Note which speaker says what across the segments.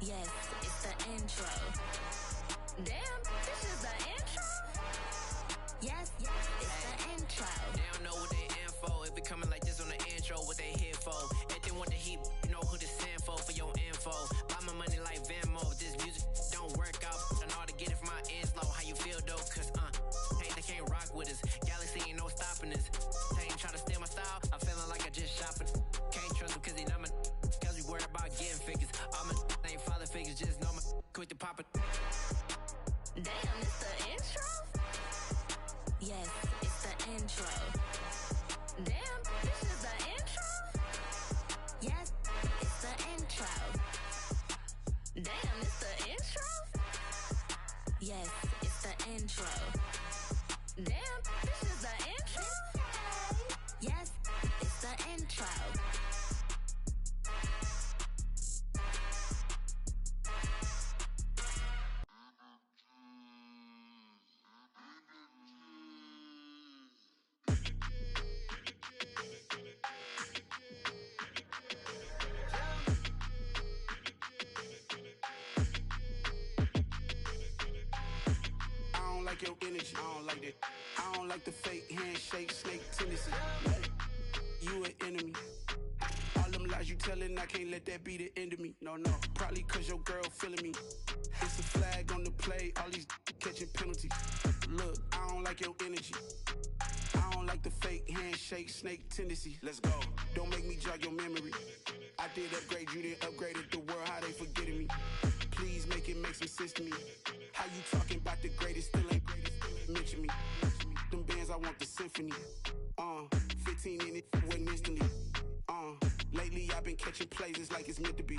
Speaker 1: Yes, it's the intro. Damn, this is the intro? Yes, it's the intro.
Speaker 2: They don't know what they in for. If it coming like this on the intro, what they here for? If they want the heat, you know who to send for your info. Buy my money like Venmo. This music don't work out. I know how to get it from my ends low. How you feel though? Cause hey, they can't rock with us. Galaxy ain't no stopping us. They ain't try to steal my style. I'm feeling like I just shopping. Can't trust him cause he not my. Cause we worried about getting figures. All my ain't father figures. Just know my quick to pop it.
Speaker 1: Damn, it's the intro? Yes, it's the intro. Damn, this is the intro? Yes, it's the intro. Damn, it's the intro? Yes, it's the intro. Damn, this is the intro? Yes, it's the intro.
Speaker 3: Your energy, I don't like that. I don't like the fake handshake, snake tendency. You an enemy. All them lies you telling, I can't let that be the end of me. No, probably cause your girl feeling me. It's a flag on the play, all these catching penalties. Look, I don't like your energy. I don't like the fake handshake, snake tendency. Let's go. Don't make me jog your memory. I did upgrade, you didn't upgrade it. The world, how they forgetting me. Please make it make some sense to me. How you talking about the greatest, still ain't greatest? Mention me. Them bands, I want the symphony. 15 in it, went instantly. Lately I've been catching plays, it's like it's meant to be.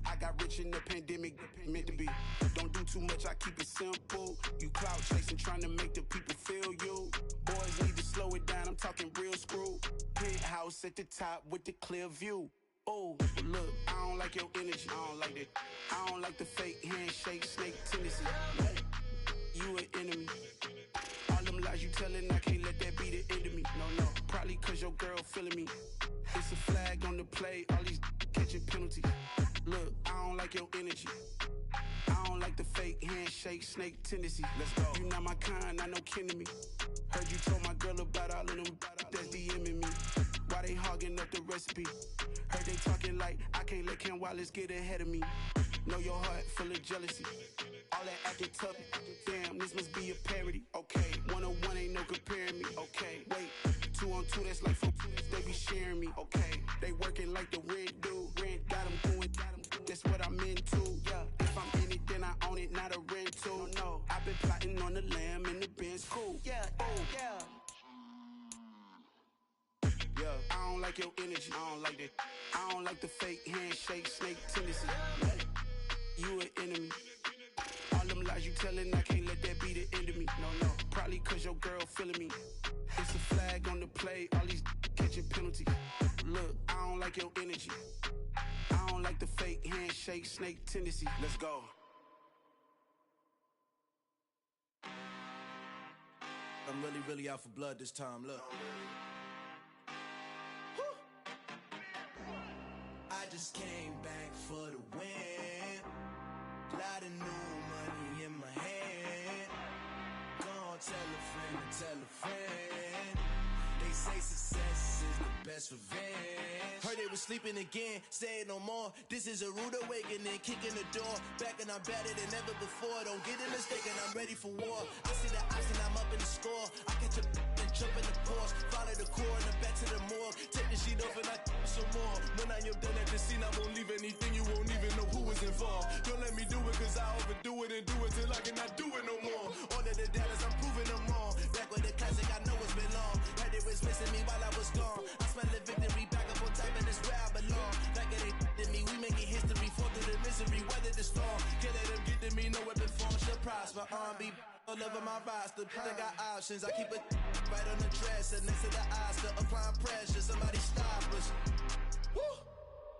Speaker 3: I got rich in the pandemic, meant to be. Don't do too much, I keep it simple. You clout chasing, trying to make the people feel you. Boys need to slow it down, I'm talking real screw. Penthouse at the top with the clear view. Oh, but look, I don't like your energy, I don't like that. I don't like the fake handshake, snake tendency. You an enemy. All them lies you telling, I can't let that be the end of me. No, probably cause your girl feeling me. It's a flag on the play, all these catching penalties. Look, I don't like your energy. I don't like the fake handshake, snake tendency. Let's go. You not my kind, I know kin to me. Heard you told my girl about all of them that's DMing me. Why they hogging up the recipe? Heard they talking like I can't let Ken Wallace get ahead of me. Know your heart full of jealousy. All that acting tough, damn, this must be a parody. Okay, 101 ain't no comparing me. Okay, wait, 2 on 2, that's like 4, they be sharing me. Okay, they working like the rent do. Rent got them going, that's what I'm into. Yeah, if I'm in it, then I own it, not a rental. No, I've been plotting on the lamb and the Benz cool. Yeah, yeah. I don't like your energy, I don't like that. I don't like the fake handshake, snake tendency. You an enemy. All them lies you telling, I can't let that be the end of me. No, probably cause your girl feeling me. It's a flag on the play, all these catching penalties. Look, I don't like your energy. I don't like the fake handshake, snake tendency. Let's go.
Speaker 4: I'm really out for blood this time, look. I just came back for the win. Lot of new money in my hand. Gonna tell a friend to tell a friend. They say success is the best revenge. Heard they was sleeping again, say it no more. This is a rude awakening, kicking the door. Back and I'm better than ever before. Don't get it mistaken, I'm ready for war. I see the option, I'm up in the score. I catch a and jump in the Porsche. Follow the core and then back to the morgue. Take the sheet off and I some more. When I am done at the scene, I won't leave anything. You won't even know who was involved. Don't let me do it cause I overdo it and do it till I cannot do it no more. All of the doubters, I'm proving them wrong. Back with the classic, I know it's been long. Heard it was missing me while I was gone. I smell the victory, back up on time and it's where I belong. Like it ain't to me, we making history. Fall through the misery, weather the storm. Can't let them get to me, no weapon form should prosper. R&B all over my roster, I got options. I keep it right on the dresser, next to the Oscar. Applying pressure, somebody stop us. Woo!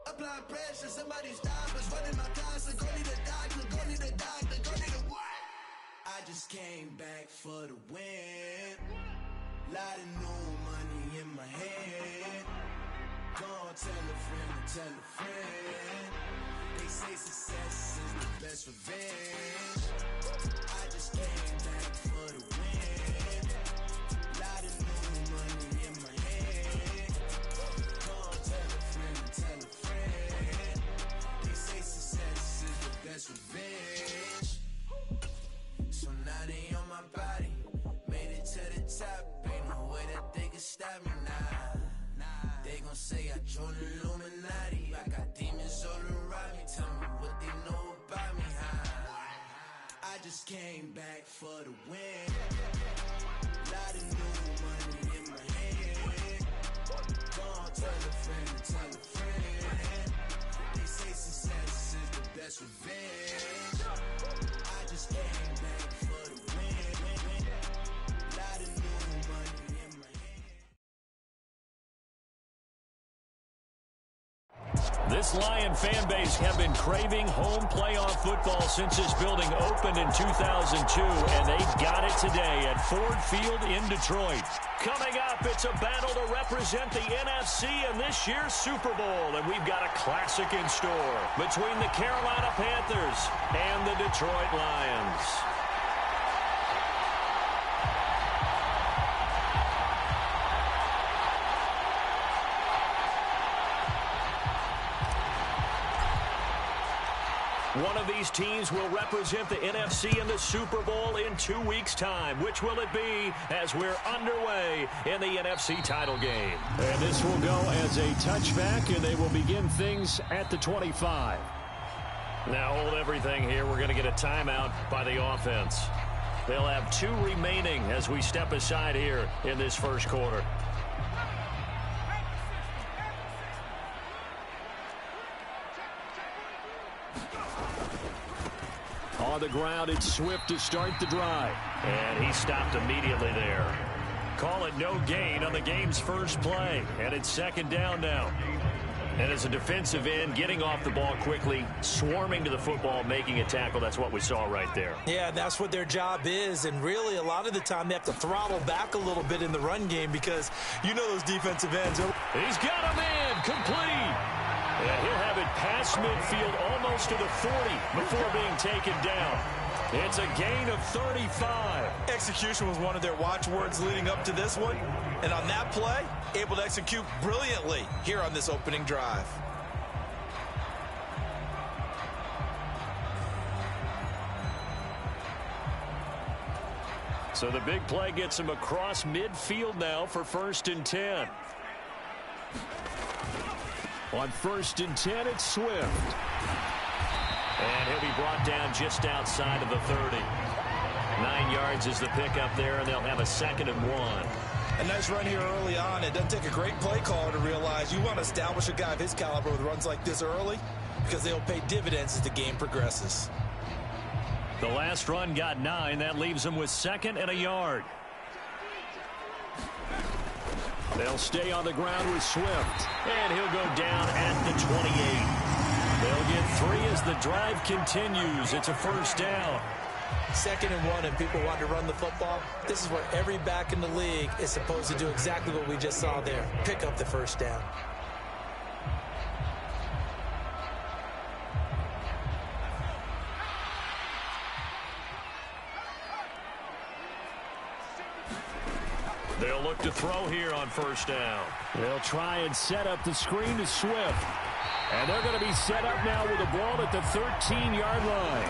Speaker 4: Applying pressure, somebody stop us. Running my closet, go need a doctor, go need a doctor, go need a what? I just came back for the win. Lot of new money in my hand. Gonna tell a friend to tell a friend. They say success best revenge. I just came back for the win. Lot of new money in my hand. Go tell a friend, tell a friend. They say success is the best revenge. So now they on my body. Made it to the top. Ain't no way that they can stop me now. They gon' say I joined the Illuminati. I got demons all around me. Tell me what they know about me, huh? I just came back for the win. Lot of new money in my hand. Go on, tell a friend, tell a friend. They say success is the best revenge. I just came back for the win. Lot of new money in my hand.
Speaker 5: This Lion fan base have been craving home playoff football since this building opened in 2002, and they got it today at Ford Field in Detroit. Coming up, it's a battle to represent the NFC in this year's Super Bowl, and we've got a classic in store between the Carolina Panthers and the Detroit Lions. One of these teams will represent the NFC in the Super Bowl in 2 weeks' time. Which will it be as we're underway in the NFC title game? And this will go as a touchback, and they will begin things at the 25. Now hold everything here. We're going to get a timeout by the offense. They'll have 2 remaining as we step aside here in this first quarter. On the ground, it's Swift to start the drive. And he stopped immediately there. Call it no gain on the game's first play. And it's second down now. And as a defensive end, getting off the ball quickly, swarming to the football, making a tackle, that's what we saw right there.
Speaker 6: Yeah, that's what their job is. And really, a lot of the time, they have to throttle back a little bit in the run game because you know those defensive ends.
Speaker 5: He's got a man complete. And he'll have it past midfield almost to the 40 before being taken down. It's a gain of 35.
Speaker 6: Execution was one of their watchwords leading up to this one. And on that play, able to execute brilliantly here on this opening drive.
Speaker 5: So the big play gets him across midfield now for 1st and 10. On 1st and 10, it's Swift. And he'll be brought down just outside of the 30. 9 yards is the pickup there, and they'll have a 2nd and 1.
Speaker 6: A nice run here early on. It doesn't take a great play caller to realize you want to establish a guy of his caliber with runs like this early because they'll pay dividends as the game progresses.
Speaker 5: The last run got 9. That leaves them with 2nd and a yard. They'll stay on the ground with Swift. And he'll go down at the 28. They'll get 3 as the drive continues. It's a 1st down.
Speaker 6: 2nd and 1, and people want to run the football. This is where every back in the league is supposed to do exactly what we just saw there. Pick up the 1st down.
Speaker 5: They'll look to throw here on 1st down. They'll try and set up the screen to Swift. And they're going to be set up now with the ball at the 13-yard line.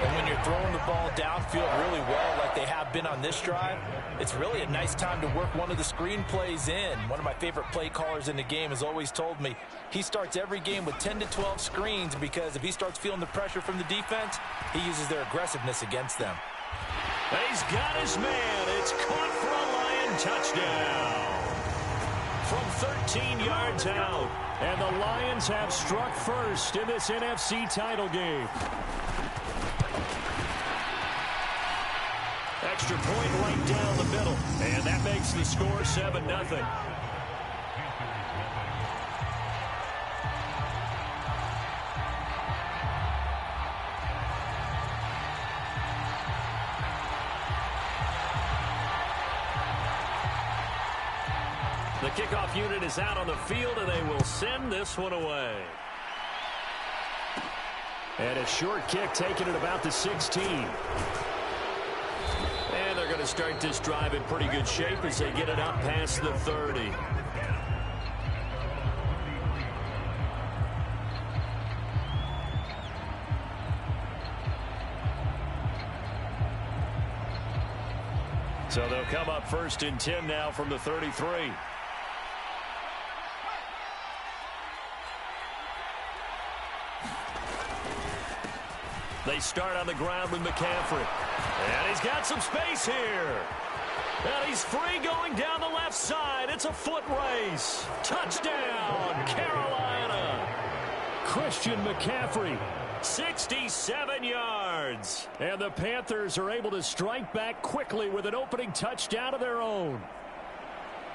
Speaker 6: And when you're throwing the ball downfield really well like they have been on this drive, it's really a nice time to work one of the screen plays in. One of my favorite play callers in the game has always told me he starts every game with 10 to 12 screens because if he starts feeling the pressure from the defense, he uses their aggressiveness against them.
Speaker 5: He's got his man. It's caught for a Lion touchdown. From 13 yards out. And the Lions have struck first in this NFC title game. Extra point right down the middle. And that makes the score 7-0. The kickoff unit is out on the field, and they will send this one away. And a short kick taken at about the 16. And they're going to start this drive in pretty good shape as they get it up past the 30. So they'll come up 1st and 10 now from the 33. They start on the ground with McCaffrey. And he's got some space here. And he's free going down the left side. It's a foot race. Touchdown, Carolina. Christian McCaffrey, 67 yards. And the Panthers are able to strike back quickly with an opening touchdown of their own.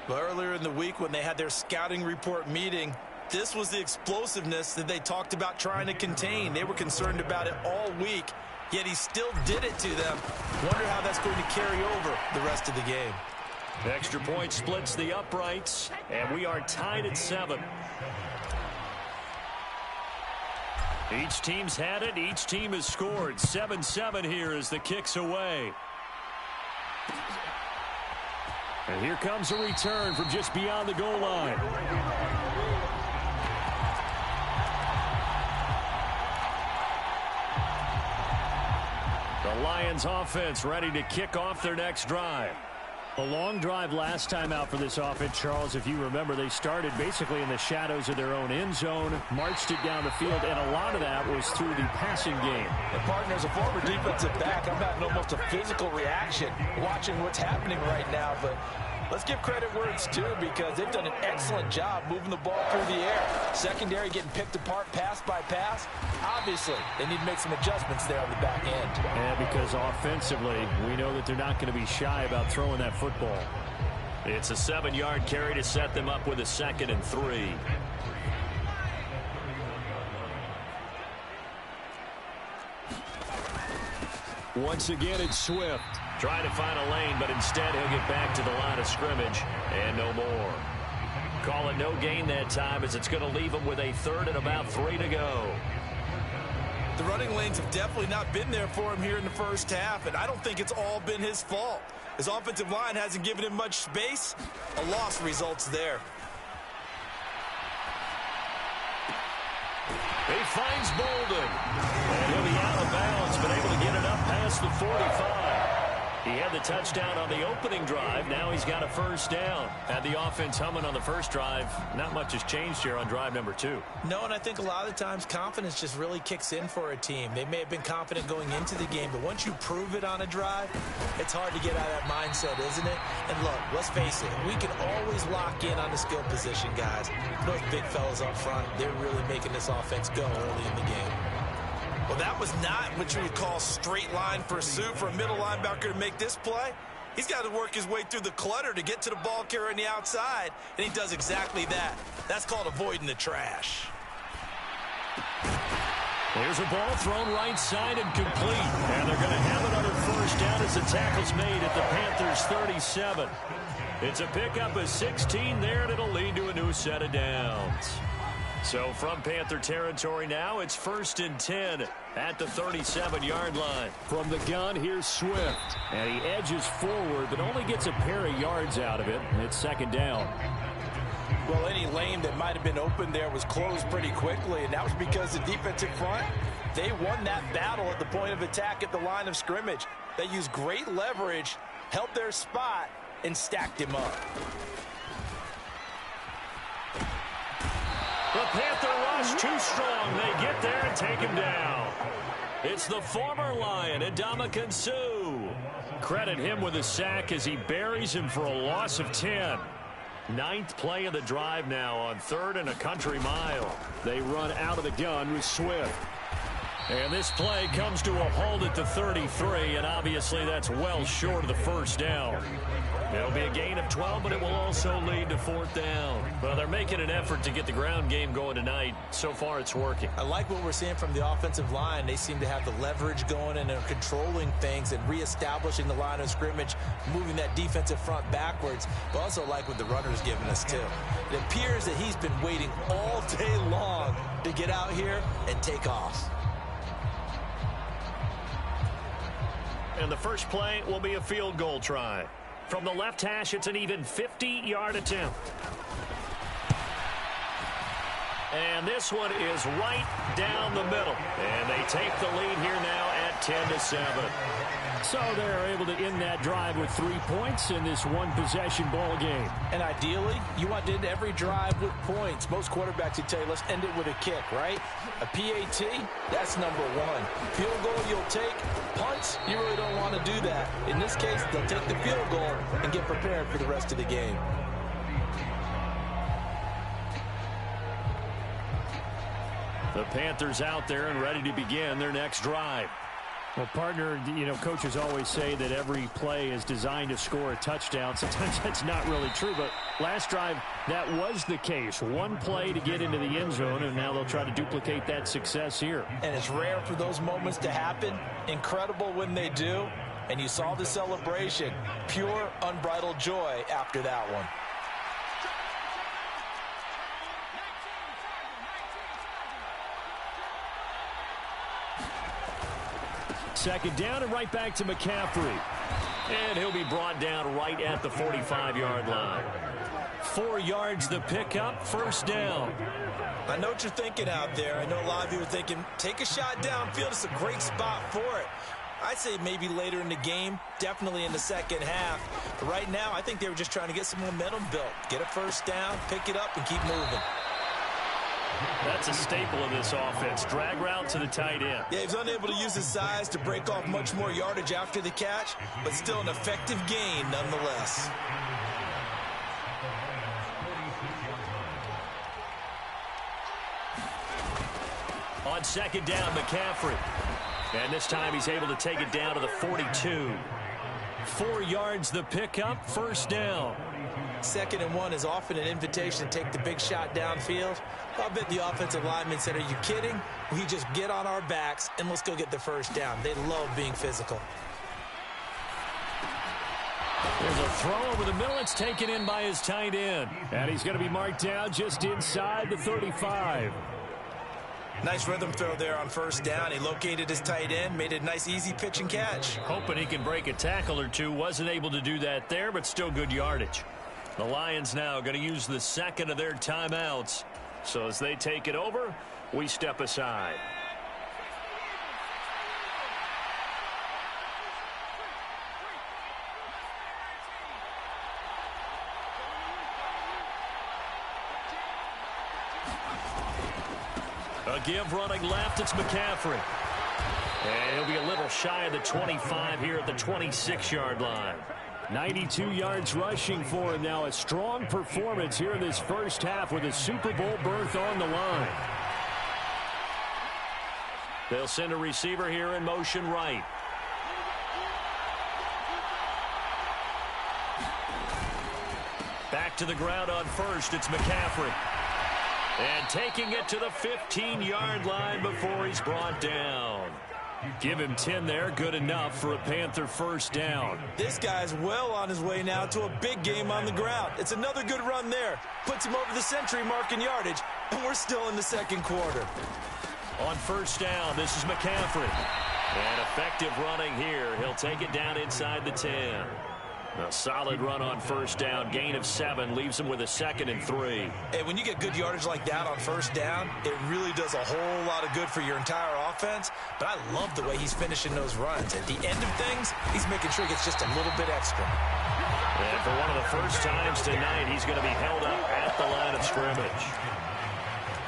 Speaker 6: Well, earlier in the week when they had their scouting report meeting, this was the explosiveness that they talked about trying to contain. They were concerned about it all week, yet he still did it to them. Wonder how that's going to carry over the rest of the game.
Speaker 5: Extra point splits the uprights, and we are tied at 7. Each team's had it. Each team has scored. 7-7 here as the kick's away. And here comes a return from just beyond the goal line. The Lions offense ready to kick off their next drive. A long drive last time out for this offense, Charles. If you remember, they started basically in the shadows of their own end zone, marched it down the field, and a lot of that was through the passing game.
Speaker 6: And partner, as a former defensive back, I'm having almost a physical reaction watching what's happening right now. But let's give credit where it's due, because they've done an excellent job moving the ball through the air. Secondary getting picked apart pass by pass. Obviously, they need to make some adjustments there on the back end.
Speaker 5: And because offensively, we know that they're not going to be shy about throwing that football. It's a 7-yard carry to set them up with a 2nd and 3. Once again, it's Swift. Trying to find a lane, but instead he'll get back to the line of scrimmage and no more. Call it no gain that time, as it's going to leave him with a 3rd and about 3 to go.
Speaker 6: The running lanes have definitely not been there for him here in the first half, and I don't think it's all been his fault. His offensive line hasn't given him much space. A loss results there.
Speaker 5: He finds Bolden. And he'll be out of bounds, but able to get it up past the 45. He had the touchdown on the opening drive. Now he's got a 1st down. Had the offense humming on the first drive. Not much has changed here on drive number 2.
Speaker 6: No, and I think a lot of the times confidence just really kicks in for a team. They may have been confident going into the game, but once you prove it on a drive, it's hard to get out of that mindset, isn't it? And look, let's face it, we can always lock in on the skill position, guys. Those big fellas up front, they're really making this offense go early in the game. Well, that was not what you would call straight line pursuit for a middle linebacker to make this play. He's got to work his way through the clutter to get to the ball carrier on the outside, and he does exactly that. That's called avoiding the trash.
Speaker 5: There's a ball thrown right side and complete. And they're going to have another 1st down as the tackle's made at the Panthers' 37. It's a pickup of 16 there, and it'll lead to a new set of downs. So from Panther territory now, it's 1st and 10 at the 37-yard line. From the gun, here's Swift. And he edges forward, but only gets a pair of yards out of it. And it's 2nd down.
Speaker 6: Well, any lane that might have been open there was closed pretty quickly, and that was because the defensive front, they won that battle at the point of attack at the line of scrimmage. They used great leverage, held their spot, and stacked him up.
Speaker 5: The Panther rush too strong. They get there and take him down. It's the former Lion, Ndamukong Suh. Credit him with a sack as he buries him for a loss of 10. 9th play of the drive now on 3rd and a country mile. They run out of the gun with Swift. And this play comes to a halt at the 33, and obviously that's well short of the 1st down. It'll be a gain of 12, but it will also lead to 4th down. Well, they're making an effort to get the ground game going tonight. So far, it's working.
Speaker 6: I like what we're seeing from the offensive line. They seem to have the leverage going and are controlling things and reestablishing the line of scrimmage, moving that defensive front backwards, but also like what the runner's giving us, too. It appears that he's been waiting all day long to get out here and take off.
Speaker 5: And the first play will be a field goal try. From the left hash, it's an even 50-yard attempt. And this one is right down the middle. And they take the lead here now at 10-7.
Speaker 7: So they're able to end that drive with 3 points in this one-possession ball game.
Speaker 6: And ideally, you want to end every drive with points. Most quarterbacks would tell you, let's end it with a kick, right? A PAT, that's number one. Field goal you'll take. Punts, you really don't want to do that. In this case, they'll take the field goal and get prepared for the rest of the game.
Speaker 5: The Panthers out there and ready to begin their next drive.
Speaker 7: Well, partner, coaches always say that every play is designed to score a touchdown. Sometimes that's not really true, but last drive, that was the case. One play to get into the end zone, and now they'll try to duplicate that success here.
Speaker 6: And it's rare for those moments to happen. Incredible when they do. And you saw the celebration. Pure, unbridled joy after that one.
Speaker 7: Second down and right back to McCaffrey.
Speaker 5: And he'll be brought down right at the 45-yard line.
Speaker 7: 4 yards the pickup, first down.
Speaker 6: I know what you're thinking out there. I know a lot of you are thinking, take a shot downfield. It's a great spot for it. I'd say maybe later in the game, definitely in the second half. But right now, I think they were just trying to get some momentum built. Get a first down, pick it up, and keep moving.
Speaker 5: That's a staple of this offense. Drag route to the tight end.
Speaker 6: Yeah, he was unable to use his size to break off much more yardage after the catch, but still an effective gain nonetheless.
Speaker 5: On second down, McCaffrey. And this time he's able to take it down to the 42.
Speaker 7: 4 yards the pickup, first down.
Speaker 6: 2nd and 1 is often an invitation to take the big shot downfield. I bet the offensive lineman said, are you kidding? We just get on our backs and let's go get the first down. They love being physical.
Speaker 7: There's a throw over the middle. It's taken in by his tight end. And he's going to be marked down just inside the 35.
Speaker 6: Nice rhythm throw there on first down. He located his tight end, made a nice easy pitch and catch.
Speaker 5: Hoping he can break a tackle or two. Wasn't able to do that there, but still good yardage. The Lions now going to use the second of their timeouts. So as they take it over, we step aside. A give running left, it's McCaffrey. And he'll be a little shy of the 25 here at the 26-yard line.
Speaker 7: 92 yards rushing for him now. A strong performance here in this first half with a Super Bowl berth on the line.
Speaker 5: They'll send a receiver here in motion right. Back to the ground on first, it's McCaffrey. And taking it to the 15-yard line before he's brought down.
Speaker 7: Give him 10 there, good enough for a Panther first down.
Speaker 6: This guy's well on his way now to a big game on the ground. It's another good run there. Puts him over the century mark in yardage, and we're still in the second quarter.
Speaker 5: On first down, this is McCaffrey. And effective running here. He'll take it down inside the 10. A solid run on first down. Gain of 7 leaves him with a 2nd and 3.
Speaker 6: Hey, when you get good yardage like that on first down, it really does a whole lot of good for your entire offense. But I love the way he's finishing those runs. At the end of things, he's making sure he gets just a little bit extra.
Speaker 5: And for one of the first times tonight, he's going to be held up at the line of scrimmage.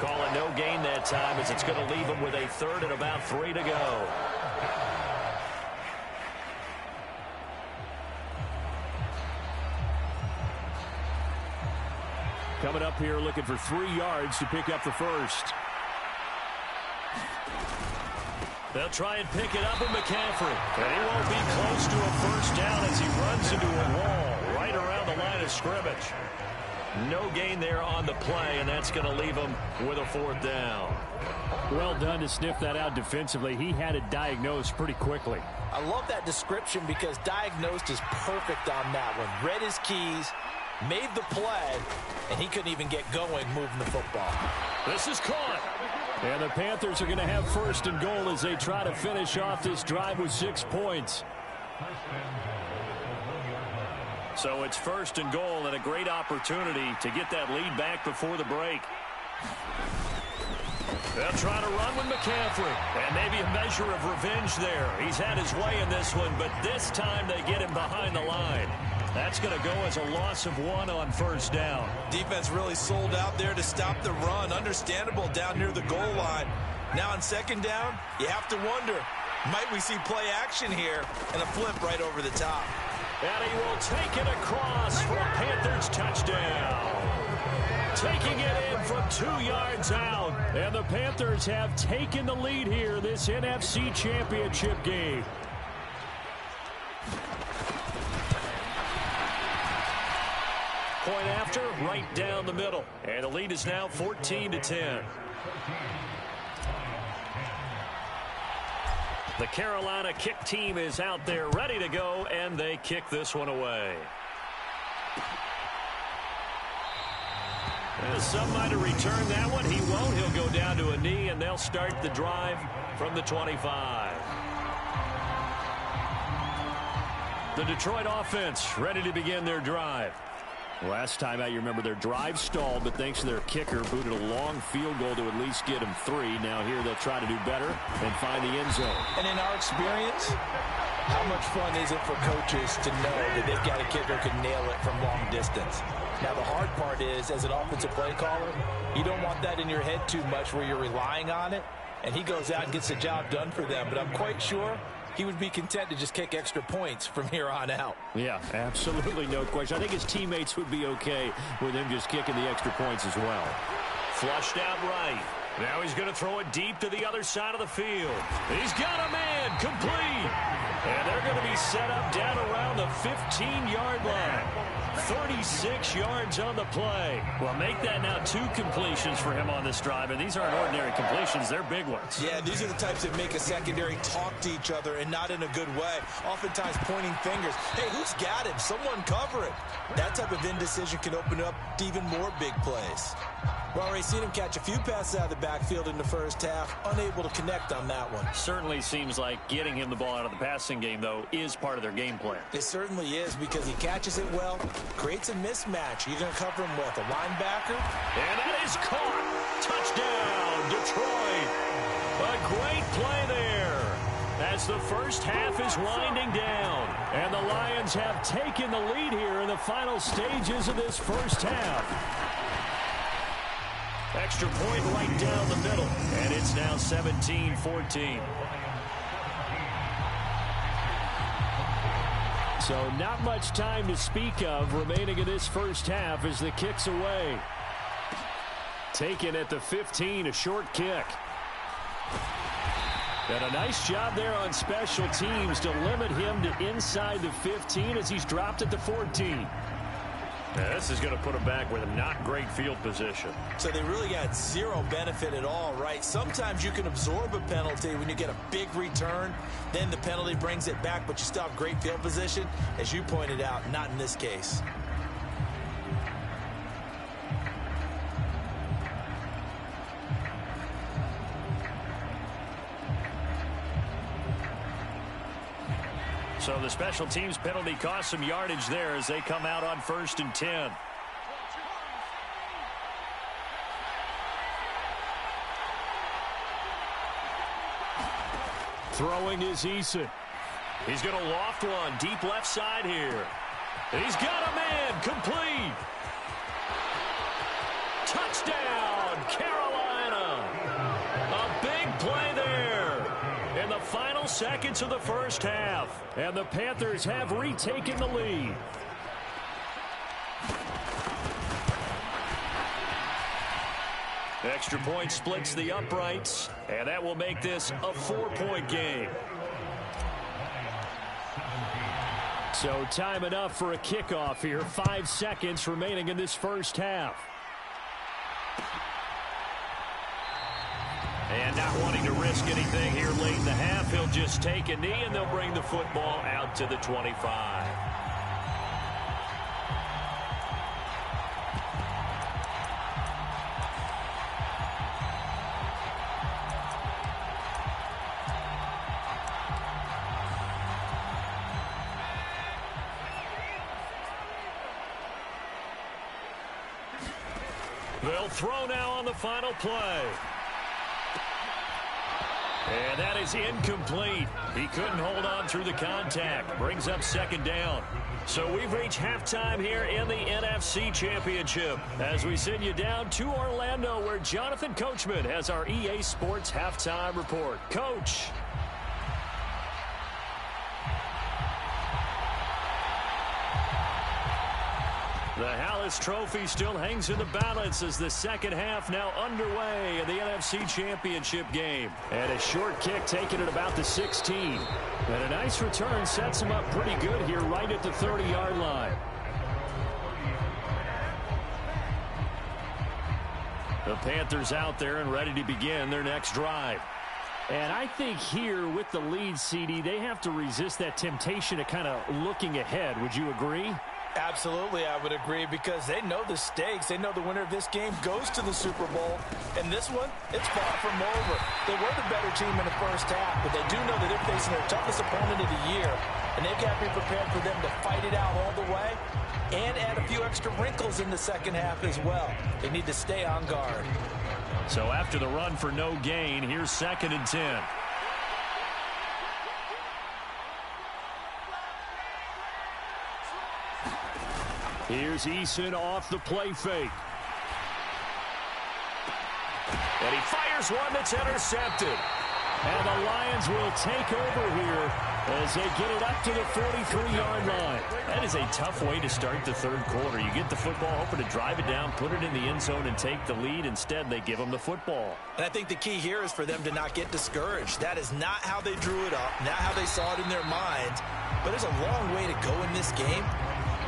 Speaker 5: Calling no gain that time as it's going to leave him with a 3rd and about 3 to go.
Speaker 7: Coming up here looking for 3 yards to pick up the first.
Speaker 5: They'll try and pick it up with McCaffrey. And he won't be close to a first down as he runs into a wall right around the line of scrimmage. No gain there on the play, and that's going to leave him with a 4th down.
Speaker 7: Well done to sniff that out defensively. He had it diagnosed pretty quickly.
Speaker 6: I love that description because diagnosed is perfect on that one. Read his keys, made the play, and he couldn't even get going moving the football.
Speaker 5: This is caught.
Speaker 7: And the Panthers are going to have 1st and goal as they try to finish off this drive with 6 points.
Speaker 5: So it's first and goal and a great opportunity to get that lead back before the break. They'll try to run with McCaffrey, and maybe a measure of revenge there. He's had his way in this one, but this time they get him behind the line. That's going to go as a loss of 1 on first down.
Speaker 6: Defense really sold out there to stop the run. Understandable down near the goal line. Now on second down, you have to wonder, might we see play action here and a flip right over the top?
Speaker 5: And he will take it across for a Panthers touchdown. Taking it in from 2 yards out. And the Panthers have taken the lead here this NFC Championship game. Point after, right down the middle. And the lead is now 14-10. The Carolina kick team is out there ready to go, and they kick this one away. Some might have returned that one. He won't. He'll go down to a knee, and they'll start the drive from the 25. The Detroit offense ready to begin their drive. Last time out, you remember their drive stalled, but thanks to their kicker, booted a long field goal to at least get them 3. Now here they'll try to do better and find the end zone.
Speaker 6: And in our experience, how much fun is it for coaches to know that they've got a kicker who can nail it from long distance? Now the hard part is, as an offensive play caller, you don't want that in your head too much where you're relying on it, and he goes out and gets the job done for them. But I'm quite sure he would be content to just kick extra points from here on out.
Speaker 7: Yeah, absolutely no question. I think his teammates would be okay with him just kicking the extra points as well.
Speaker 5: Flushed out right. Now he's going to throw it deep to the other side of the field. He's got a man complete. And they're going to be set up down around the 15-yard line. 36 yards on the play. Well, make that now 2 completions for him on this drive, and these aren't ordinary completions. They're big ones.
Speaker 6: Yeah, these are the types that make a secondary talk to each other, and not in a good way. Oftentimes pointing fingers. Hey, who's got him? Someone cover it. That type of indecision can open up to even more big plays. We've already seen him catch a few passes out of the backfield in the first half, unable to connect on that one.
Speaker 5: Certainly seems like getting him the ball out of the passing game, though, is part of their game plan.
Speaker 6: It certainly is, because he catches it well, creates a mismatch. You're going to cover him with a linebacker.
Speaker 5: And that is caught. Touchdown, Detroit. A great play there as the first half is winding down. And the Lions have taken the lead here in the final stages of this first half. Extra point right down the middle, and it's now 17-14. So not much time to speak of remaining in this first half as the kick's away. Taken at the 15, a short kick. And a nice job there on special teams to limit him to inside the 15 as he's dropped at the 14. Now, this is going to put him back with a not great field position.
Speaker 6: So they really got zero benefit at all, right? Sometimes you can absorb a penalty when you get a big return. Then the penalty brings it back, but you still have great field position. As you pointed out, not in this case.
Speaker 5: So the special teams penalty cost some yardage there as they come out on 1st and 10. Throwing is Eason. He's going to loft one deep left side here. He's got a man complete. Touchdown, Carolina. A big play there in the final seconds of the first half. And the Panthers have retaken the lead. Extra point splits the uprights, and that will make this a 4-point game. So time enough for a kickoff here. 5 seconds remaining in this first half. And not wanting to risk anything here late in the half, he'll just take a knee, and they'll bring the football out to the 25. They'll throw now on the final play. And that is incomplete. He couldn't hold on through the contact. Brings up second down. So we've reached halftime here in the NFC Championship as we send you down to Orlando where Jonathan Coachman has our EA Sports Halftime Report. Coach. The Hallis Trophy still hangs in the balance as the second half now underway in the NFC Championship game. And a short kick taken at about the 16. And a nice return sets him up pretty good here right at the 30-yard line. The Panthers out there and ready to begin their next drive. And I think here with the lead, CD, they have to resist that temptation of kind of looking ahead. Would you agree?
Speaker 6: Absolutely, I would agree, because they know the stakes. They know the winner of this game goes to the Super Bowl. And this one, it's far from over. They were the better team in the first half, but they do know that they're facing their toughest opponent of the year. And they've got to be prepared for them to fight it out all the way and add a few extra wrinkles in the second half as well. They need to stay on guard.
Speaker 5: So after the run for no gain, here's 2nd and 10. Here's Eason off the play fake. And he fires one that's intercepted. And the Lions will take over here as they get it up to the 43-yard line. That is a tough way to start the third quarter. You get the football, hoping to drive it down, put it in the end zone, and take the lead. Instead, they give them the football.
Speaker 6: And I think the key here is for them to not get discouraged. That is not how they drew it up, not how they saw it in their minds. But there's a long way to go in this game.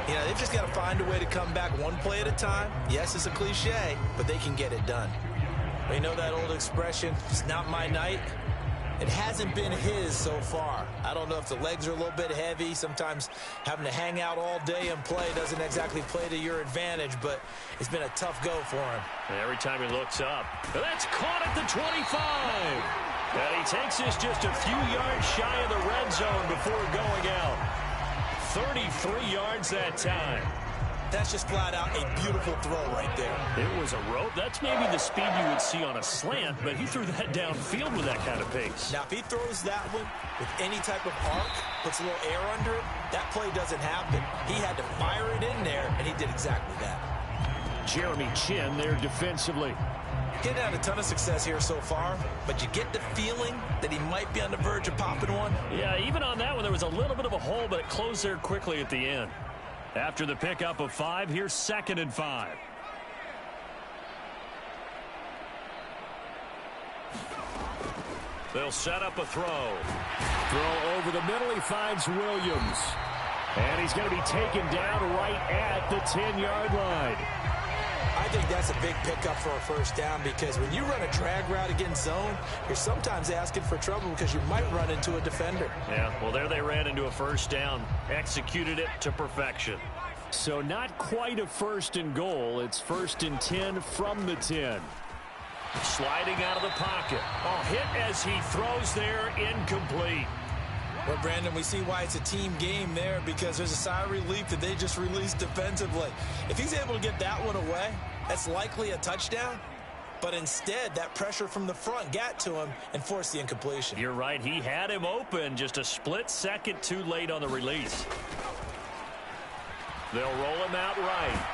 Speaker 6: You know, they've just got to find a way to come back one play at a time. Yes, it's a cliche, but they can get it done. We know that old expression, it's not my night. It hasn't been his so far. I don't know if the legs are a little bit heavy. Sometimes having to hang out all day and play doesn't exactly play to your advantage, but it's been a tough go for him.
Speaker 5: And every time he looks up, that's caught at the 25. And he takes this just a few yards shy of the red zone before going out. 33 yards that time.
Speaker 6: That's just flat out a beautiful throw right there.
Speaker 5: It was a rope. That's maybe the speed you would see on a slant, but he threw that downfield with that kind of pace.
Speaker 6: Now, if he throws that one with any type of arc, puts a little air under it, that play doesn't happen. He had to fire it in there, and he did exactly that.
Speaker 7: Jeremy Chin there defensively.
Speaker 6: Getting had a ton of success here so far, but you get the feeling that he might be on the verge of popping one.
Speaker 5: Yeah, even on that one, there was a little bit of a hole, but it closed there quickly at the end. After the pickup of 5, here's 2nd and 5. They'll set up a throw.
Speaker 7: Throw over the middle. He finds Williams. And he's going to be taken down right at the 10-yard line.
Speaker 6: I think that's a big pickup for a first down, because when you run a drag route against zone, you're sometimes asking for trouble because you might run into a defender.
Speaker 5: Yeah, well, there they ran into a first down. Executed it to perfection.
Speaker 7: So not quite a 1st and goal. It's 1st and 10 from the 10.
Speaker 5: Sliding out of the pocket. Oh, hit as he throws there, incomplete.
Speaker 6: Well, Brandon, we see why it's a team game there, because there's a sigh of relief that they just released defensively. If he's able to get that one away, that's likely a touchdown. But instead, that pressure from the front got to him and forced the incompletion.
Speaker 5: You're right. He had him open, just a split second too late on the release. They'll roll him out right.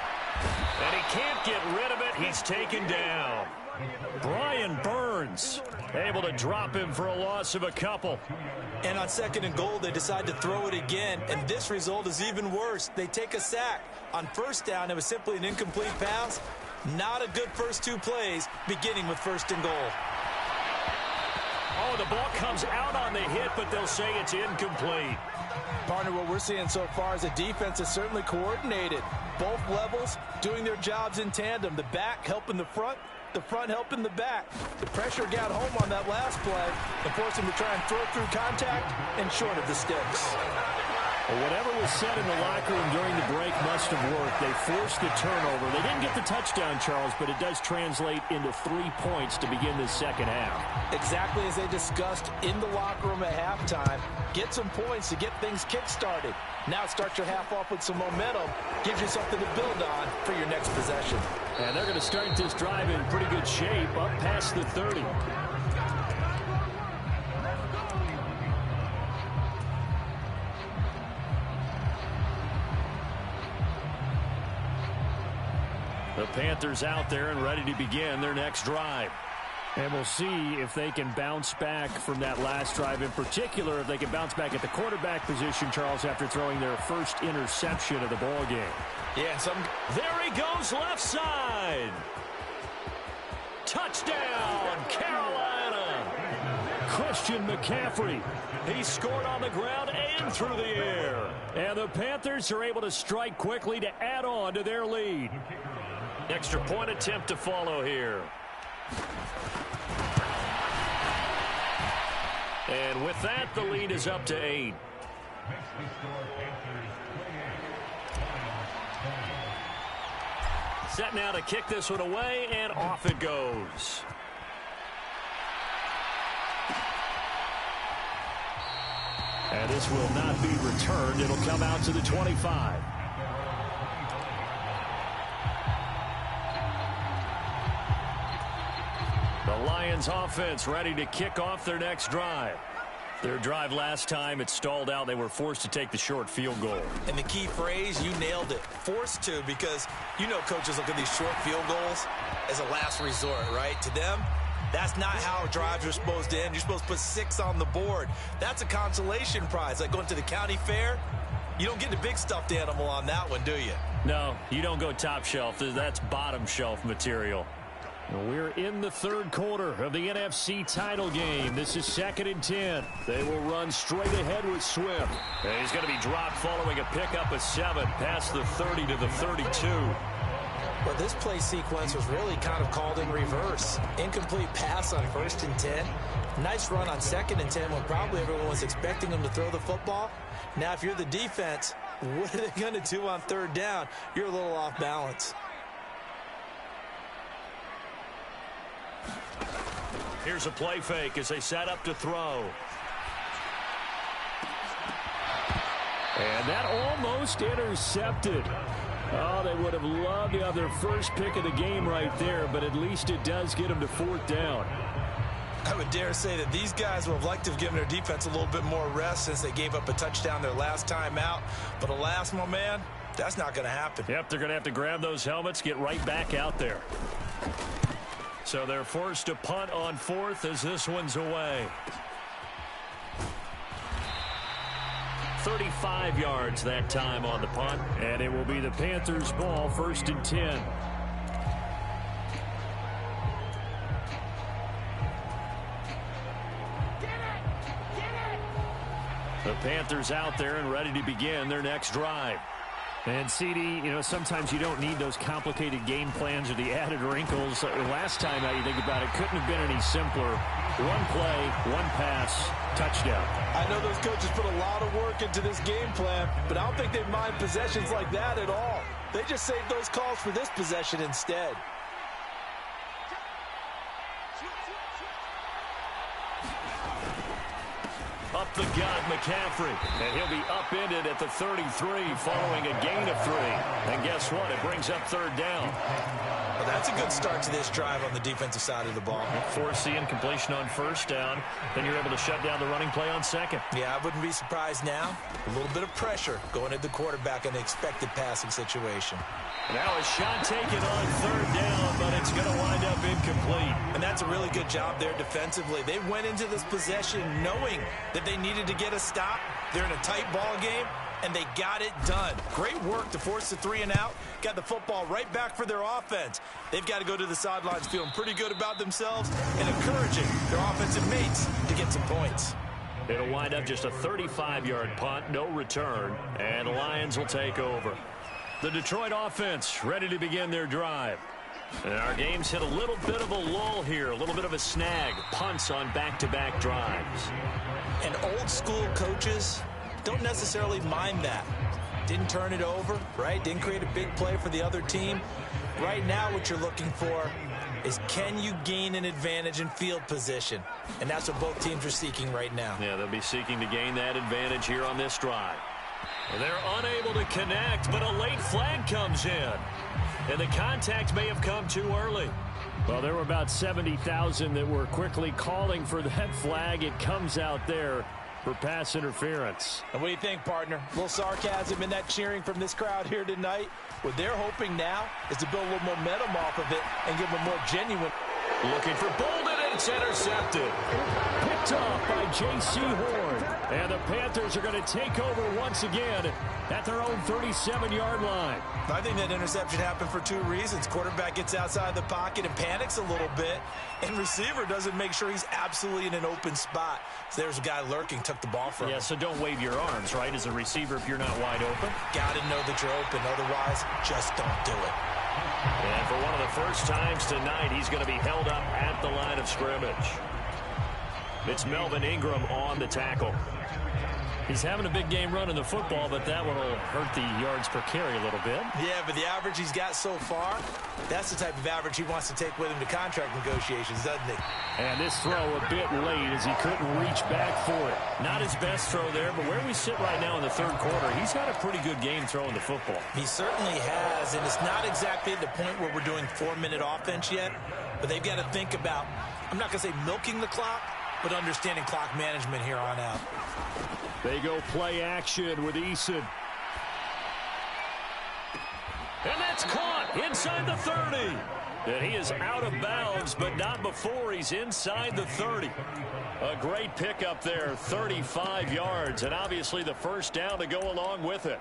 Speaker 5: And he can't get rid of it. He's taken down. Brian Burns able to drop him for a loss of a couple.
Speaker 6: And on 2nd and goal, they decide to throw it again, and this result is even worse. They take a sack. On 1st down, it was simply an incomplete pass. Not a good first 2 plays, beginning with 1st and goal.
Speaker 5: Oh, the ball comes out on the hit, but they'll say it's incomplete.
Speaker 6: Partner, what we're seeing so far is a defense is certainly coordinated. Both levels doing their jobs in tandem. The back helping the front helping the back. The pressure got home on that last play and forced him to try and throw through contact and short of the sticks.
Speaker 7: Well, whatever was said in the locker room during the break must have worked. They forced the turnover. They didn't get the touchdown, Charles, but it does translate into 3 points to begin the second half.
Speaker 6: Exactly as they discussed in the locker room at halftime. Get some points to get things kick-started. Now start your half off with some momentum. Gives you something to build on for your next possession.
Speaker 7: And they're going to start this drive in pretty good shape, up past the 30. The Panthers out there and ready to begin their next drive. And we'll see if they can bounce back from that last drive, in particular if they can bounce back at the quarterback position, Charles, after throwing their first interception of the ball game.
Speaker 6: Yeah,
Speaker 5: there he goes left side. Touchdown, Carolina. Christian McCaffrey. He scored on the ground and through the air. And the Panthers are able to strike quickly to add on to their lead. Extra point attempt to follow here. And with that, the lead is up to 8. Set now to kick this one away, and off it goes. And this will not be returned. It'll come out to the 25. The Lions offense ready to kick off their next drive. Their drive last time, it stalled out. They were forced to take the short field goal.
Speaker 6: And the key phrase, you nailed it. Forced to, because you know coaches look at these short field goals as a last resort, right? To them, that's not how drives are supposed to end. You're supposed to put 6 on the board. That's a consolation prize. Like going to the county fair, you don't get the big stuffed animal on that one, do you?
Speaker 5: No, you don't go top shelf. That's bottom shelf material.
Speaker 7: We're in the third quarter of the NFC title game. This is 2nd and 10. They will run straight ahead with Swift.
Speaker 5: And he's going to be dropped following a pickup of 7 past the 30 to the 32.
Speaker 6: Well, this play sequence was really kind of called in reverse. Incomplete pass on 1st and 10. Nice run on 2nd and 10 when probably everyone was expecting him to throw the football. Now, if you're the defense, what are they going to do on 3rd down? You're a little off balance.
Speaker 5: Here's a play fake as they set up to throw.
Speaker 7: And that almost intercepted. Oh, they would have loved to have their first pick of the game right there, but at least it does get them to 4th down.
Speaker 6: I would dare say that these guys would have liked to have given their defense a little bit more rest since they gave up a touchdown their last time out. But alas, my man, that's not going to happen.
Speaker 5: Yep, they're going to have to grab those helmets, get right back out there. So they're forced to punt on 4th as this one's away. 35 yards that time on the punt.
Speaker 7: And it will be the Panthers' ball, 1st and 10.
Speaker 5: The Panthers out there and ready to begin their next drive.
Speaker 7: And, CD, you know, sometimes you don't need those complicated game plans or the added wrinkles. Last time, now you think about it, couldn't have been any simpler. One play, one pass, touchdown.
Speaker 6: I know those coaches put a lot of work into this game plan, but I don't think they mind possessions like that at all. They just saved those calls for this possession instead.
Speaker 5: Up the gut, McCaffrey. And he'll be upended at the 33 following a gain of 3. And guess what? It brings up 3rd down.
Speaker 6: Well, that's a good start to this drive on the defensive side of the ball.
Speaker 5: Force the incompletion on 1st down. Then you're able to shut down the running play on 2nd.
Speaker 6: Yeah, I wouldn't be surprised now. A little bit of pressure going at the quarterback in the expected passing situation.
Speaker 5: Now a shot taken on 3rd down, but it's going to wind up incomplete.
Speaker 6: And that's a really good job there defensively. They went into this possession knowing that they needed to get a stop. They're in a tight ball game, and they got it done. Great work to force the 3 and out. Got the football right back for their offense. They've got to go to the sidelines feeling pretty good about themselves and encouraging their offensive mates to get some points.
Speaker 5: It'll wind up just a 35-yard punt, no return, and the Lions will take over. The Detroit offense ready to begin their drive. And our game's hit a little bit of a lull here, a little bit of a snag. Punts on back-to-back drives.
Speaker 6: And old school coaches don't necessarily mind that. Didn't turn it over, right? Didn't create a big play for the other team. Right now what you're looking for is, can you gain an advantage in field position? And that's what both teams are seeking right now.
Speaker 5: Yeah, they'll be seeking to gain that advantage here on this drive. They're unable to connect, but a late flag comes in. And the contact may have come too early. Well, there were about 70,000 that were quickly calling for that flag. It comes out there for pass interference.
Speaker 6: And what do you think, partner? A little sarcasm in that cheering from this crowd here tonight. What they're hoping now is to build a little momentum off of it and give them a more genuine.
Speaker 5: Looking for Bolden, and it's intercepted. Picked off by J.C. Horn. And the Panthers are going to take over once again at their own 37-yard line.
Speaker 6: I think that interception happened for two reasons. Quarterback gets outside the pocket and panics a little bit, and receiver doesn't make sure he's absolutely in an open spot. So there's a guy lurking, took the ball from him.
Speaker 5: Yeah, so don't wave your arms, right, as a receiver if you're not wide open.
Speaker 6: Got to know that you're open. Otherwise, just don't do it.
Speaker 5: And for one of the first times tonight, he's going to be held up at the line of scrimmage. It's Melvin Ingram on the tackle. He's having a big game running the football, but that one will hurt the yards per carry a little bit.
Speaker 6: Yeah, but the average he's got so far, that's the type of average he wants to take with him to contract negotiations, doesn't he?
Speaker 5: And this throw a bit late as he couldn't reach back for it. Not his best throw there, but where we sit right now in the third quarter, he's had a pretty good game throwing the football.
Speaker 6: He certainly has, and it's not exactly at the point where we're doing 4-minute offense yet, but they've got to think about, I'm not going to say milking the clock, but understanding clock management here on out.
Speaker 5: They go play action with Eason. And that's caught inside the 30. And he is out of bounds, but not before he's inside the 30. A great pickup there, 35 yards, and obviously the first down to go along with it.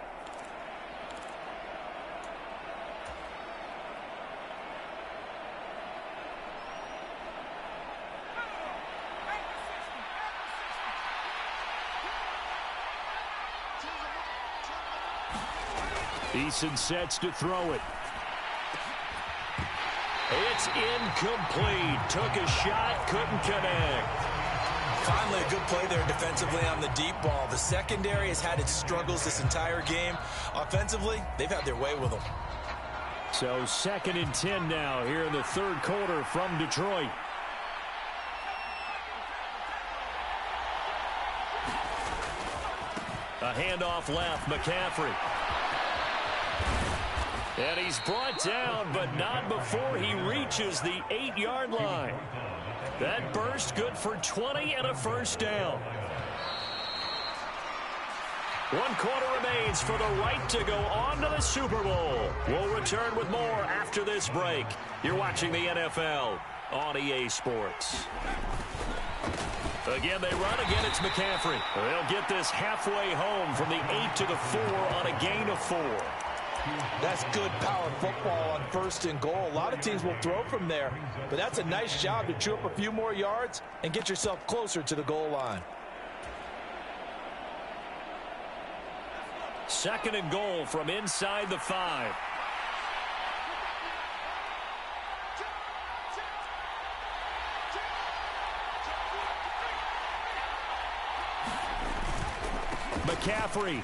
Speaker 5: Eason sets to throw it. It's incomplete. Took a shot, couldn't connect.
Speaker 6: Finally a good play there defensively on the deep ball. The secondary has had its struggles this entire game. Offensively, they've had their way with them.
Speaker 5: So 2nd and 10 now here in the third quarter from Detroit. A handoff left, McCaffrey. And he's brought down, but not before he reaches the 8-yard line. That burst good for 20 and a first down. 1 quarter remains for the right to go on to the Super Bowl. We'll return with more after this break. You're watching the NFL on EA Sports. Again, they run. Again, it's McCaffrey. They'll get this halfway home from the 8 to the 4 on a gain of 4.
Speaker 6: That's good power football on 1st and goal. A lot of teams will throw from there, but that's a nice job to chew up a few more yards and get yourself closer to the goal line.
Speaker 5: 2nd and goal from inside the 5. McCaffrey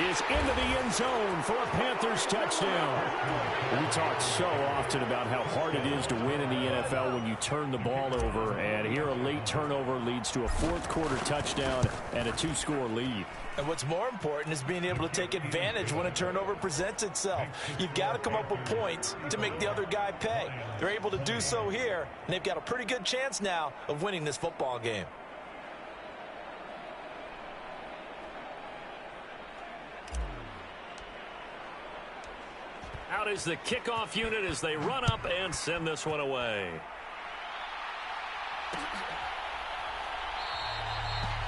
Speaker 5: is into the end zone for a Panthers touchdown. We talk so often about how hard it is to win in the NFL when you turn the ball over, and here a late turnover leads to a 4th quarter touchdown and a 2-score lead.
Speaker 6: And what's more important is being able to take advantage when a turnover presents itself. You've got to come up with points to make the other guy pay. They're able to do so here, and they've got a pretty good chance now of winning this football game.
Speaker 5: Out is the kickoff unit as they run up and send this one away.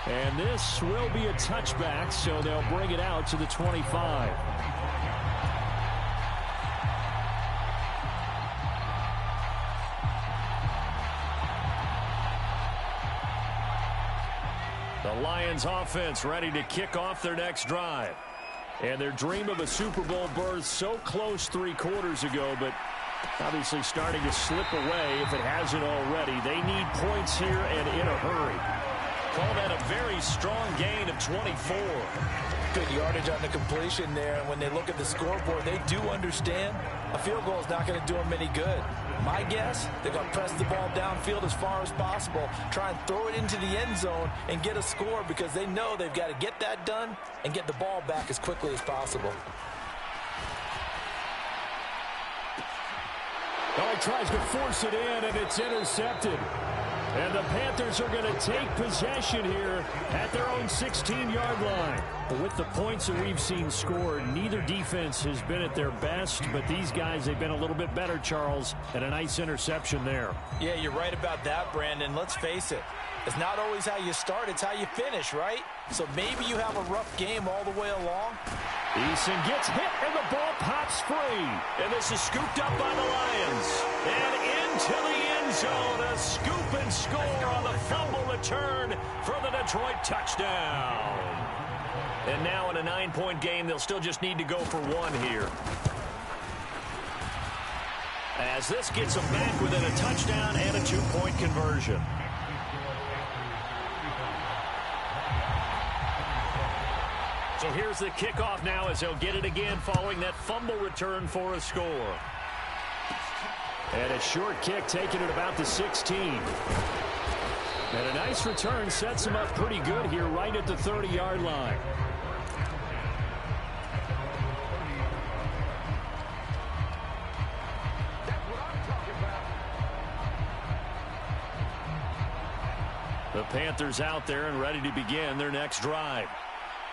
Speaker 5: And this will be a touchback, so they'll bring it out to the 25. The Lions offense ready to kick off their next drive. And their dream of a Super Bowl berth so close 3 quarters ago, but obviously starting to slip away if it hasn't already. They need points here and in a hurry. Call that a very strong gain of 24.
Speaker 6: Good yardage on the completion there. And when they look at the scoreboard, they do understand a field goal is not going to do them any good. My guess, they're going to press the ball downfield as far as possible, try and throw it into the end zone and get a score because they know they've got to get that done and get the ball back as quickly as possible.
Speaker 7: Oh, he tries to force it in, and it's intercepted. And the Panthers are going to take possession here at their own 16-yard line. But with the points that we've seen scored, neither defense has been at their best, but these guys, they've been a little bit better, Charles, and a nice interception there.
Speaker 6: Yeah, you're right about that, Brandon. Let's face it. It's not always how you start, it's how you finish, right? So maybe you have a rough game all the way along.
Speaker 7: Eason gets hit, and the ball pops free.
Speaker 5: And this is scooped up by the Lions. And into the end zone, a scoop and score on the fumble return for the Detroit touchdown. And now in a 9-point game, they'll still just need to go for one here. As this gets them back within a touchdown and a 2-point conversion. So here's the kickoff now as they'll get it again following that fumble return for a score.
Speaker 7: And a short kick taken at about the 16. And a nice return sets him up pretty good here right at the 30-yard line. The Panthers out there and ready to begin their next drive.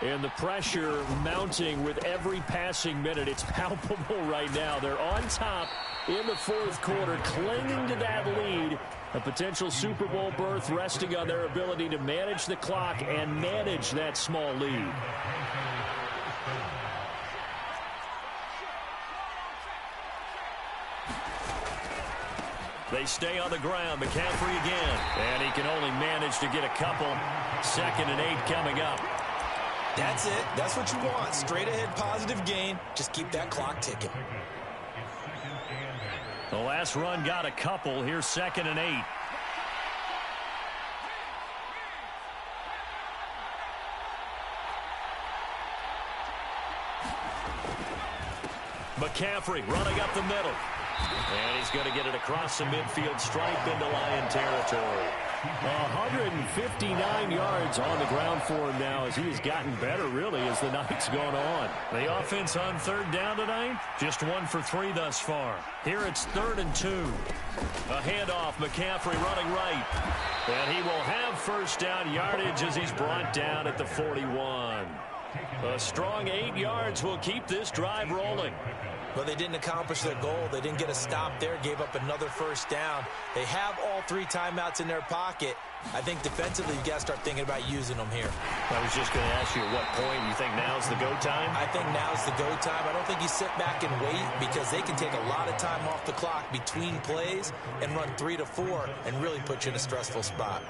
Speaker 7: And the pressure mounting with every passing minute. It's palpable right now. They're on top in the fourth quarter, clinging to that lead. A potential Super Bowl berth resting on their ability to manage the clock and manage that small lead.
Speaker 5: They stay on the ground. McCaffrey again. And he can only manage to get a couple. 2nd and 8 coming up.
Speaker 6: That's it. That's what you want. Straight ahead positive gain. Just keep that clock ticking.
Speaker 5: The last run got a couple. Here's 2nd and 8. McCaffrey running up the middle. And he's going to get it across the midfield stripe into Lion territory.
Speaker 7: 159 yards on the ground for him now as he has gotten better, really, as the night's gone on.
Speaker 5: The offense on 3rd down tonight, just 1 for 3 thus far. Here it's 3rd and 2. A handoff, McCaffrey running right. And he will have 1st down yardage as he's brought down at the 41. A strong 8 yards will keep this drive rolling.
Speaker 6: Well, they didn't accomplish their goal. They didn't get a stop there, gave up another 1st down. They have all 3 timeouts in their pocket. I think defensively you've got to start thinking about using them here.
Speaker 5: I was just going to ask you at what point you think now's the go time?
Speaker 6: I think now's the go time. I don't think you sit back and wait because they can take a lot of time off the clock between plays and run 3 to 4 and really put you in a stressful spot.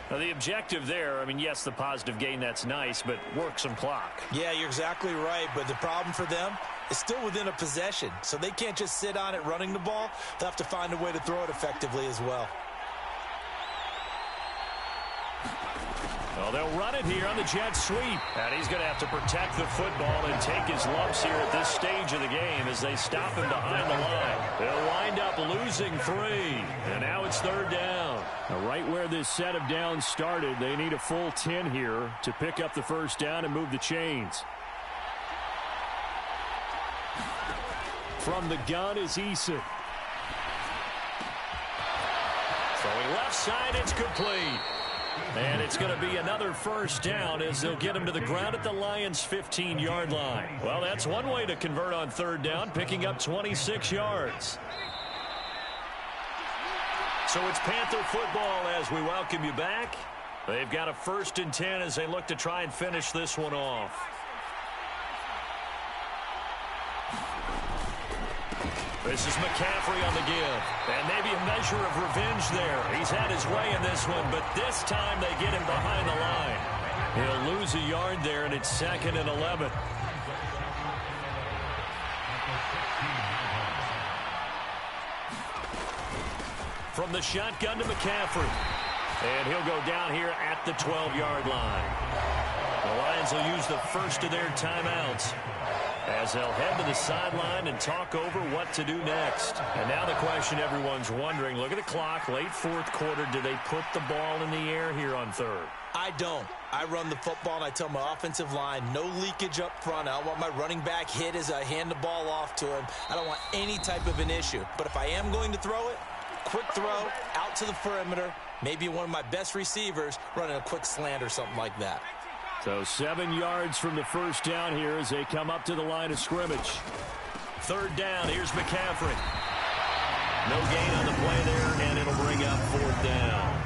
Speaker 5: Now, the objective there, I mean, yes, the positive gain, that's nice, but work some clock.
Speaker 6: Yeah, you're exactly right, but the problem for them is still within a possession, so they can't just sit on it running the ball. They'll have to find a way to throw it effectively as well.
Speaker 5: Well, they'll run it here on the jet sweep. And he's going to have to protect the football and take his lumps here at this stage of the game as they stop him behind the line. They'll wind up losing 3. And now it's 3rd down.
Speaker 7: Now, right where this set of downs started, they need a full 10 here to pick up the 1st down and move the chains. From the gun is Eason.
Speaker 5: Throwing left side, it's complete. And it's going to be another 1st down as they'll get him to the ground at the Lions' 15-yard line. Well, that's one way to convert on 3rd down, picking up 26 yards. So it's Panther football as we welcome you back. They've got a 1st and 10 as they look to try and finish this one off. This is McCaffrey on the give. And maybe a measure of revenge there. He's had his way in this one, but this time they get him behind the line. He'll lose a yard there, and it's 2nd and 11. From the shotgun to McCaffrey. And he'll go down here at the 12-yard line. The Lions will use the first of their timeouts as they'll head to the sideline and talk over what to do next. And now the question everyone's wondering, look at the clock, late fourth quarter, do they put the ball in the air here on third?
Speaker 6: I don't. I run the football, and I tell my offensive line, no leakage up front. I don't want my running back hit as I hand the ball off to him. I don't want any type of an issue. But if I am going to throw it, quick throw, out to the perimeter, maybe one of my best receivers running a quick slant or something like that.
Speaker 7: So 7 yards from the first down here as they come up to the line of scrimmage.
Speaker 5: Third down, here's McCaffrey. No gain on the play there, and it'll bring up fourth down.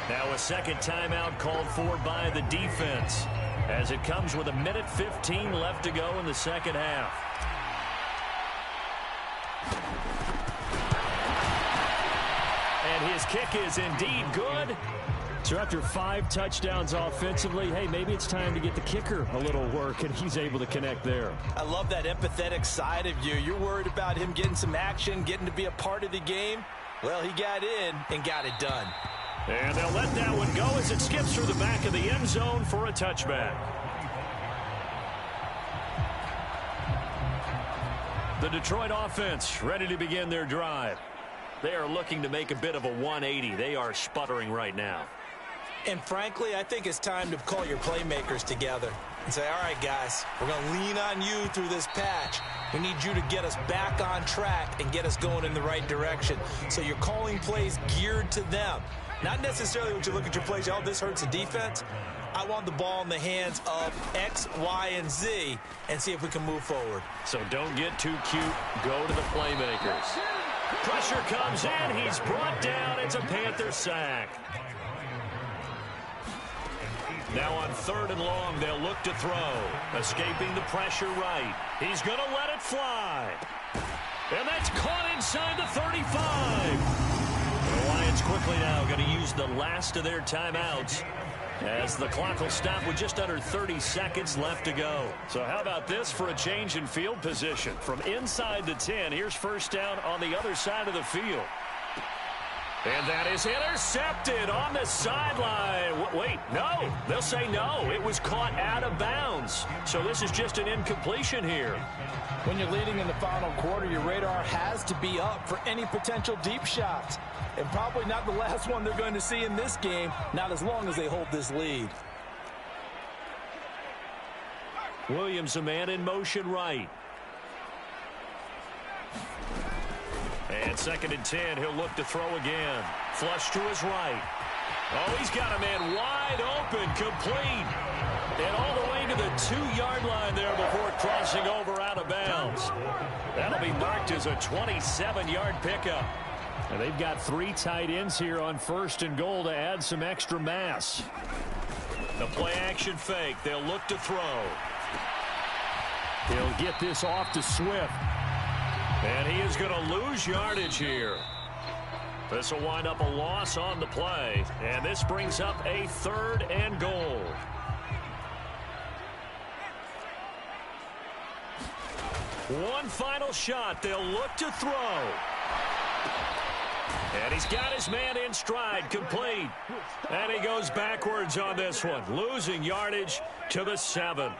Speaker 5: Now a second timeout called for by the defense as it comes with 1:15 left to go in the second half. And his kick is indeed good.
Speaker 7: So after 5 touchdowns offensively, hey, maybe it's time to get the kicker a little work, and he's able to connect there.
Speaker 6: I love that empathetic side of you. You're worried about him getting some action, getting to be a part of the game. Well, he got in and got it done.
Speaker 5: And they'll let that one go as it skips through the back of the end zone for a touchback. The Detroit offense ready to begin their drive. They are looking to make a bit of a 180. They are sputtering right now.
Speaker 6: And frankly, I think it's time to call your playmakers together and say, all right, guys, we're going to lean on you through this patch. We need you to get us back on track and get us going in the right direction. So you're calling plays geared to them. Not necessarily when you look at your plays, oh, this hurts the defense. I want the ball in the hands of X, Y, and Z and see if we can move forward.
Speaker 5: So don't get too cute. Go to the playmakers. Pressure comes in. He's brought down. It's a Panther sack. Now on third and long, they'll look to throw. Escaping the pressure right. He's going to let it fly. And that's caught inside the 35. The Lions quickly now going to use the last of their timeouts as the clock will stop with just under 30 seconds left to go. So how about this for a change in field position? From inside the 10, here's first down on the other side of the field. And that is intercepted on the sideline. Wait, no. They'll say no. It was caught out of bounds. So this is just an incompletion here.
Speaker 6: When you're leading in the final quarter, your radar has to be up for any potential deep shots. And probably not the last one they're going to see in this game, not as long as they hold this lead.
Speaker 5: Williams, a man in motion right. And second and 10, he'll look to throw again. Flush to his right. Oh, he's got a man wide open, complete. And all the way to the 2-yard line there before crossing over out of bounds. That'll be marked as a 27-yard pickup.
Speaker 7: And they've got 3 tight ends here on first and goal to add some extra mass.
Speaker 5: The play action fake. They'll look to throw.
Speaker 7: He'll get this off to Swift.
Speaker 5: And he is going to lose yardage here. This will wind up a loss on the play. And this brings up a third and goal. One final shot. They'll look to throw. And he's got his man in stride, complete. And he goes backwards on this one, losing yardage to the 7.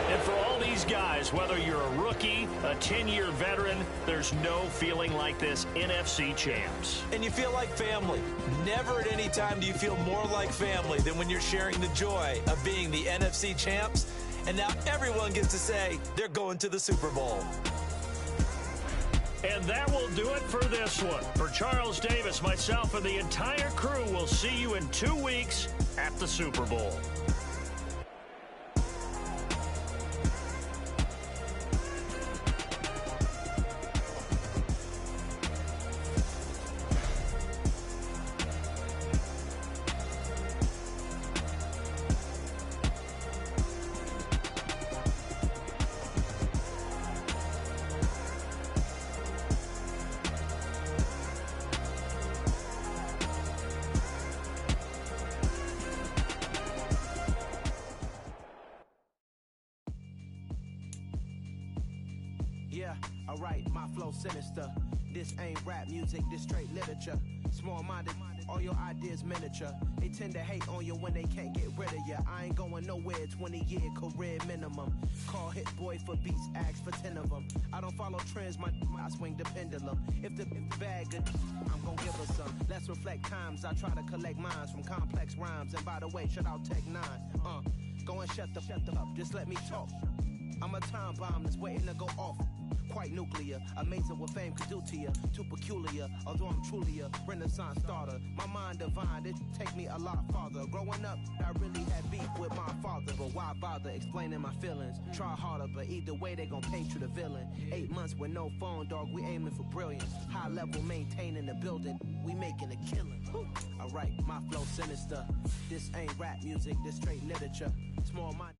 Speaker 5: And for all these guys, whether you're a rookie, a 10-year veteran, there's no feeling like this NFC champs.
Speaker 6: And you feel like family. Never at any time do you feel more like family than when you're sharing the joy of being the NFC champs. And now everyone gets to say they're going to the Super Bowl.
Speaker 5: And that will do it for this one. For Charles Davis, myself, and the entire crew, we'll see you in 2 weeks at the Super Bowl.
Speaker 4: Yeah, alright, my flow sinister. This ain't rap music, this straight literature. Small-minded, all your ideas miniature. They tend to hate on you when they can't get rid of you. I ain't going nowhere, 20-year career minimum. Call Hit Boy for beats, ask for 10 of them. I don't follow trends, I swing the pendulum. If the bag good, I'm gon' give her some. Let's reflect times, I try to collect minds from complex rhymes. And by the way, shout out Tech 9. Go and shut the up, just let me talk. I'm a time bomb that's waiting to go off. Quite nuclear, amazing what fame could do to you. Too peculiar, although I'm truly a renaissance starter. My mind divine, it take me a lot farther. Growing up, I really had beef with my father. But why bother explaining my feelings? Try harder, but either way they gon' paint you the villain. 8 months with no phone, dog, we aiming for brilliance. High level maintaining the building, we making a killing. Alright, my flow sinister. This ain't rap music, this straight literature. Small mind.